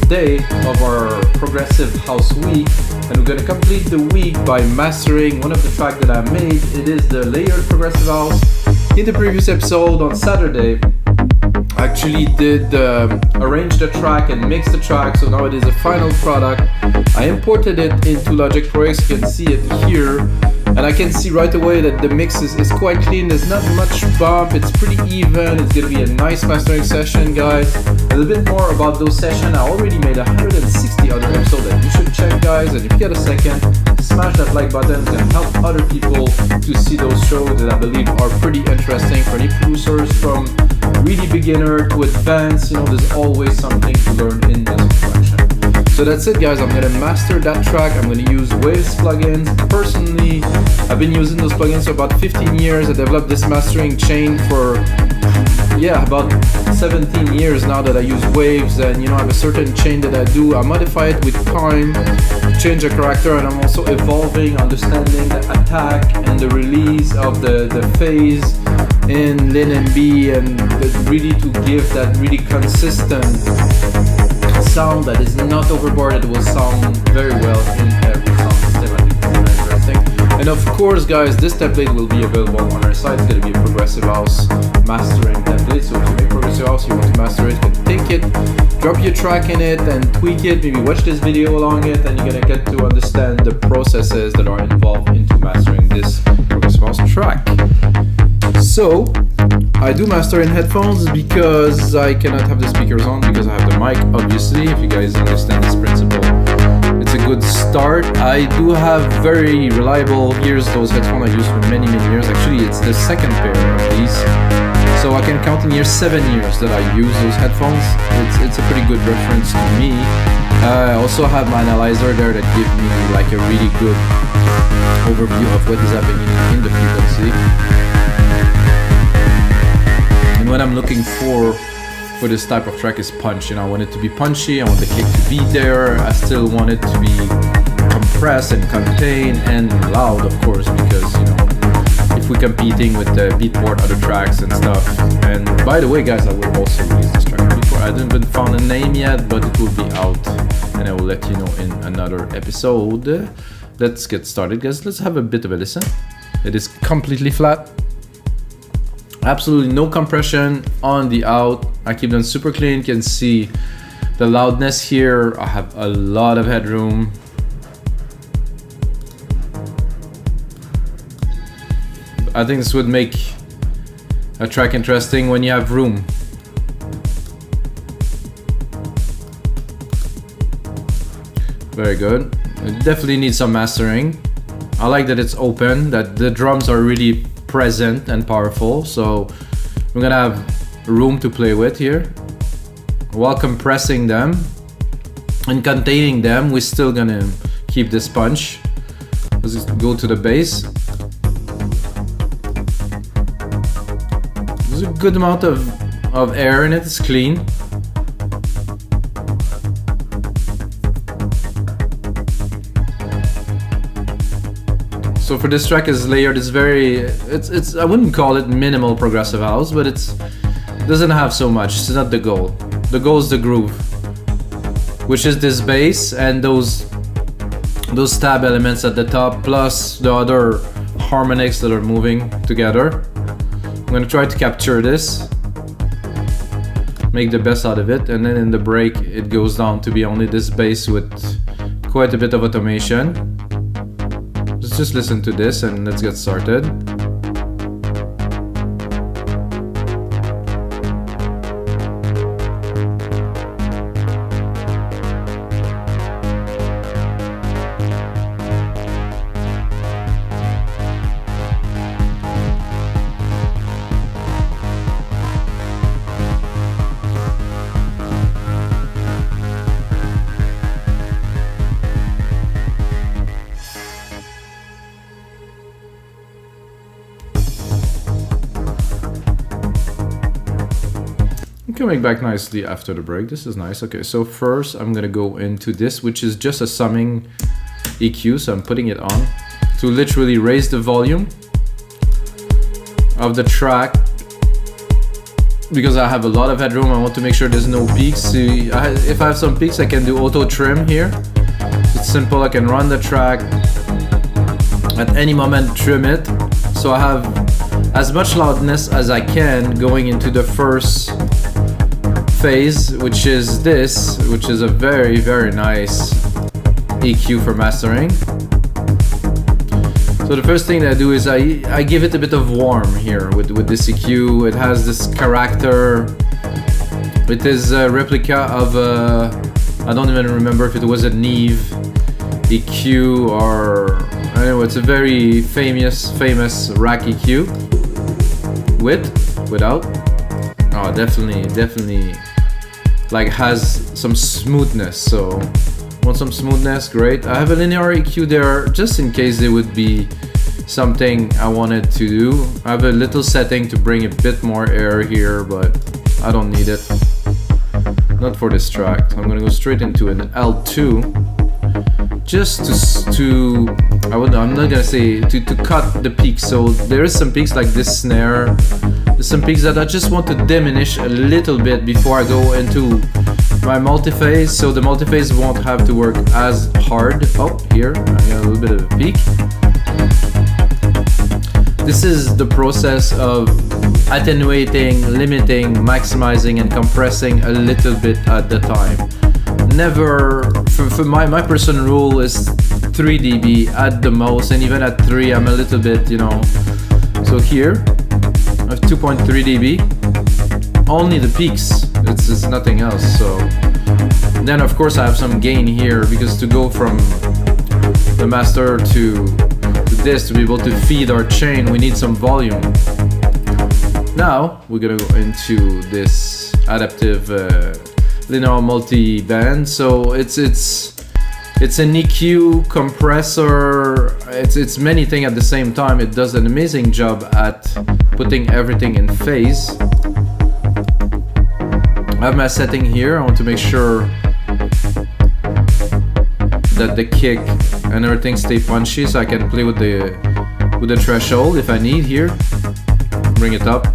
day of our progressive house week, and we're gonna complete the week by mastering one of the tracks that I made. It is the layered progressive house. In the previous episode on Saturday, I actually did arrange the track and mix the track, so now it is a final product. I imported it into Logic Pro X, you can see it here, and I can see right away that the mix is quite clean. There's not much bump, it's pretty even. It's gonna be a nice mastering session, guys. A little bit more about those sessions. I already made 160 other episodes that you should check, guys, and if you get a second, smash that like button. It's gonna help other people to see those shows that I believe are pretty interesting for any producers, from really beginner to advanced. You know, there's always something to learn in music production. So that's it, guys. I'm gonna master that track. I'm gonna use Waves plugins. Personally, I've been using those plugins for about 15 years. I developed this mastering chain for about 17 years now that I use Waves, and I have a certain chain that I do. I modify it with time, change the character, and I'm also evolving, understanding the attack and the release of the phase in LinMB, and really to give that really consistent sound that is not overboard. It will sound very well in every sound system. I think it's very interesting. And of course, guys, this template will be available on our site. It's going to be a progressive house mastering template. So if you make progressive house, you want to master it, you can take it, drop your track in it and tweak it, maybe watch this video along it, and you're going to get to understand the processes that are involved into mastering this progressive house track. So I do master in headphones because I cannot have the speakers on because I have the mic, obviously. If you guys understand this principle, it's a good start. I do have very reliable ears. Those headphones I used for many years. Actually, it's the second pair of these, so I can count in years 7 years that I use those headphones. It's a pretty good reference to me. I also have my analyzer there that gives me like a really good overview of what is happening in the frequency. And what I'm looking for this type of track is punch. I want it to be punchy, I want the kick to be there, I still want it to be compressed and contained and loud, of course, because if we're competing with the beatport, other tracks and stuff. And by the way, guys, I will also release this track before. I haven't even found a name yet, but it will be out and I will let you know in another episode. Let's get started, guys. Let's have a bit of a listen. It is completely flat. Absolutely no compression on the out. I keep them super clean. You can see the loudness here. I have a lot of headroom. I think this would make a track interesting when you have room. Very good. It definitely needs some mastering. I like that it's open, that the drums are really present and powerful, so we're gonna have room to play with here. While compressing them and containing them, we're still gonna keep this punch. Let's just go to the bass. There's a good amount of air in it, it's clean. So for this track is layered, it's I wouldn't call it minimal progressive house, but it doesn't have so much. It's not the goal. The goal is the groove, which is this bass and those stab elements at the top, plus the other harmonics that are moving together. I'm gonna try to capture this, make the best out of it, and then in the break it goes down to be only this bass with quite a bit of automation. Let's just listen to this and let's get started. Coming back nicely after the break. This is nice. Okay, so first I'm gonna go into this, which is just a summing EQ. So I'm putting it on to literally raise the volume of the track because I have a lot of headroom, I want to make sure there's no peaks. So if I have some peaks, I can do auto trim here. It's simple, I can run the track at any moment, trim it. So I have as much loudness as I can going into the first phase, which is this, which is a very, very nice EQ for mastering. So the first thing that I do is I give it a bit of warm here with this EQ. It has this character. It is a replica of I don't even remember if it was a Neve EQ or I don't know. It's a very famous rack EQ. Without. Oh, definitely like has some smoothness. So want some smoothness? Great. I have a linear EQ there just in case there would be something I wanted to do. I have a little setting to bring a bit more air here, but I don't need it. Not for this track. So I'm gonna go straight into an L2 just I'm not gonna say to cut the peaks. So there is some peaks like this snare. There's some peaks that I just want to diminish a little bit before I go into my multi-phase, so the multi-phase won't have to work as hard. Oh, here, I got a little bit of a peak. This is the process of attenuating, limiting, maximizing, and compressing a little bit at the time. Never, for my personal rule is 3 dB at the most, and even at 3 I'm a little bit, you know. So here, I have 2.3 dB. Only the peaks, it's nothing else. So then of course I have some gain here, because to go from the master to this, to be able to feed our chain, we need some volume. Now we're gonna go into this adaptive linear multi-band. So it's an EQ compressor, it's many things at the same time. It does an amazing job at putting everything in phase. I have my setting here. I want to make sure that the kick and everything stay punchy, so I can play with the threshold if I need here. Bring it up.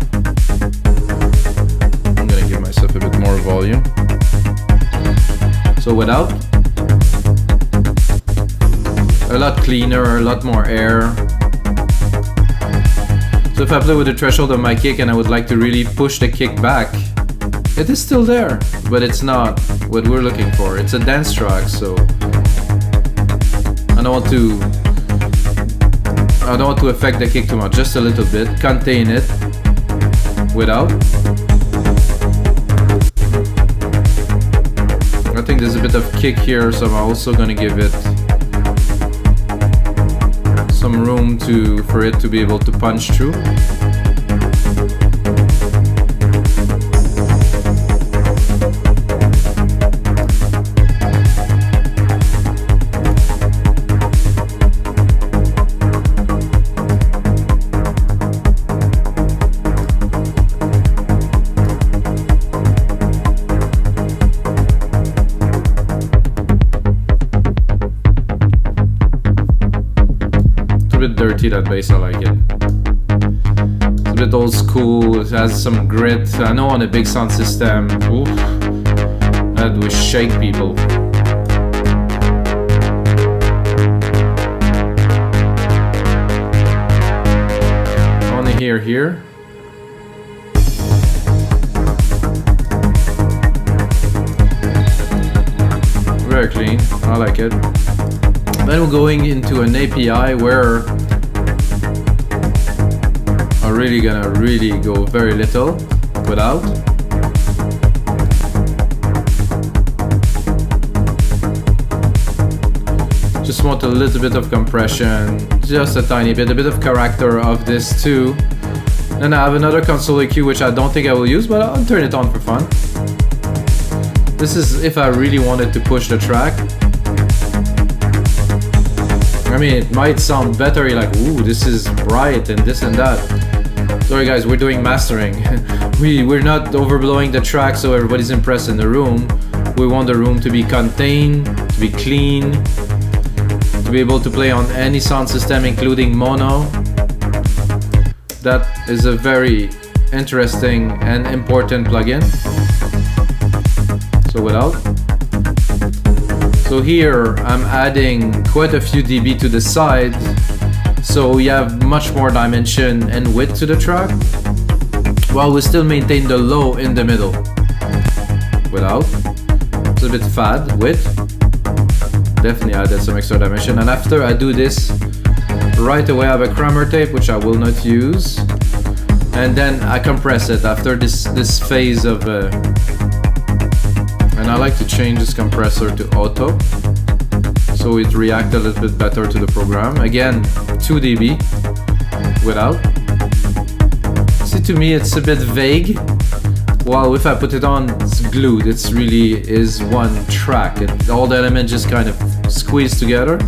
I'm gonna give myself a bit more volume. So without, a lot cleaner, a lot more air. So if I play with the threshold of my kick and I would like to really push the kick back, it is still there, but it's not what we're looking for. It's a dance track, so I don't want to affect the kick too much, just a little bit, contain it without. I think there's a bit of kick here, so I'm also gonna give it some room for it to be able to punch through. Dirty, that bass, I like it. It's a bit old school, it has some grit. I know on a big sound system, oof, that would shake people. Only here. Very clean, I like it. Then we're going into an API where I'm really gonna go very little without. Just want a little bit of compression, just a tiny bit, a bit of character of this too. Then I have another console EQ which I don't think I will use, but I'll turn it on for fun. This is if I really wanted to push the track. I mean, it might sound better, you're like, ooh, this is bright and this and that. Sorry guys, we're doing mastering. We're not overblowing the track so everybody's impressed in the room. We want the room to be contained, to be clean, to be able to play on any sound system, including mono. That is a very interesting and important plugin. So without. So here I'm adding quite a few dB to the side, so we have much more dimension and width to the track, while we still maintain the low in the middle. Without. It's a bit fad, width. Definitely added some extra dimension. And after I do this, right away I have a crammer tape, which I will not use. And then I compress it after this phase of... and I like to change this compressor to auto, so it reacts a little bit better to the program. Again, 2 dB without. See, to me it's a bit vague, while if I put it on, it's glued. It's really is one track. All the elements just kind of squeeze together.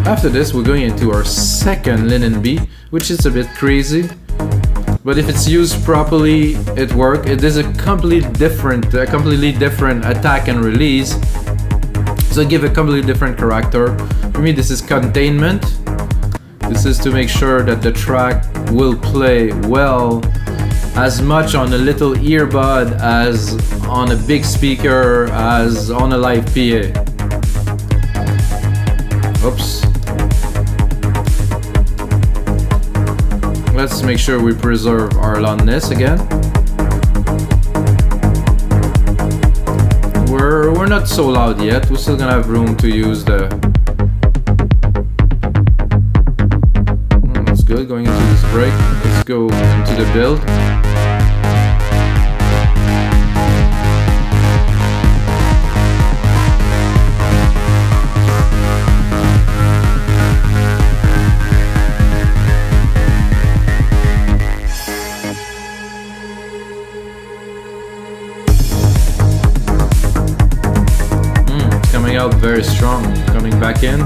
After this, we're going into our second LinMB, which is a bit crazy. But if it's used properly, it works. It is a completely different attack and release. So give a completely different character. For me, this is containment. This is to make sure that the track will play well, as much on a little earbud as on a big speaker, as on a live PA. Oops. Let's make sure we preserve our loudness again. We're not so loud yet. We're still gonna have room to use the... That's good. Going into this break. Let's go into the build. Out very strong. Coming back in.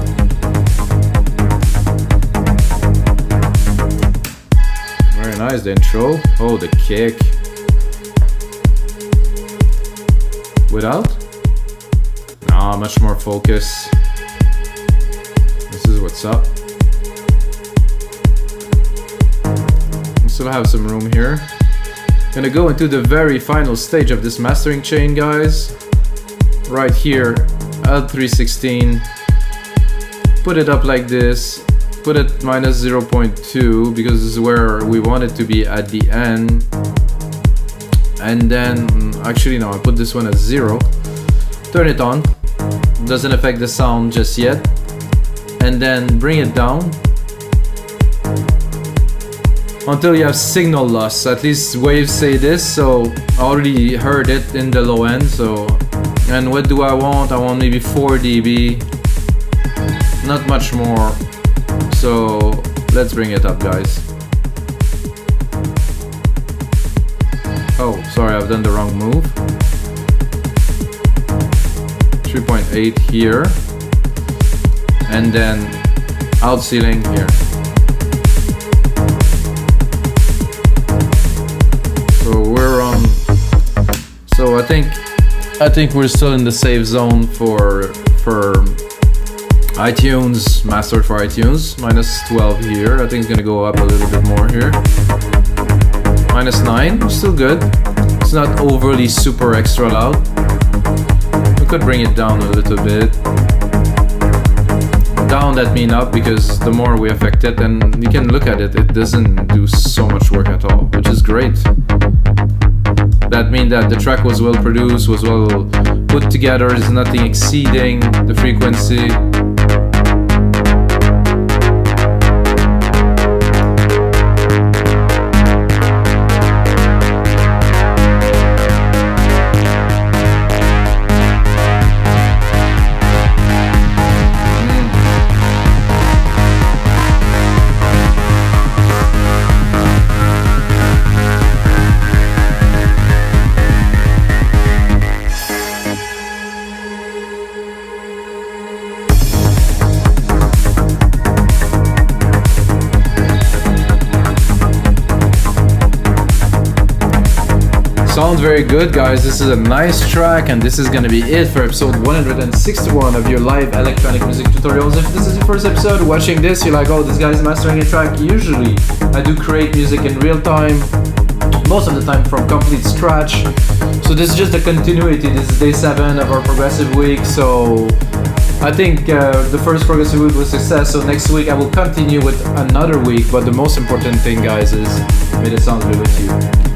Very nice, the intro. Oh, the kick. Without? Nah, much more focus. This is what's up. We still have some room here. Gonna go into the very final stage of this mastering chain, guys. Right here. L316, put it up like this, put it minus 0.2 because this is where we want it to be at the end, and then actually no, I put this one at 0, turn it on, doesn't affect the sound just yet, and then bring it down until you have signal loss. At least waves say this, so I already heard it in the low end. So, and what do I want? I want maybe 4 dB, not much more. So let's bring it up, guys. Oh, sorry, I've done the wrong move. 3.8 here, and then out ceiling here. So we're on. So I think we're still in the safe zone for iTunes, mastered for iTunes. Minus 12 here. I think it's gonna go up a little bit more here. Minus 9, still good. It's not overly super extra loud. We could bring it down a little bit. Down that mean up, because the more we affect it, and you can look at it, it doesn't do so much work at all, which is great. That means that the track was well produced, was well put together, there's nothing exceeding the frequency. Sounds very good, guys. This is a nice track, and this is gonna be it for episode 161 of your live electronic music tutorials. If this is your first episode watching this, you're like, oh, this guy's mastering a track. Usually I do create music in real time, most of the time from complete scratch. So this is just a continuity. This is day 7 of our progressive week. So I think the first progressive week was a success. So next week I will continue with another week. But the most important thing, guys, is may the sounds be with you.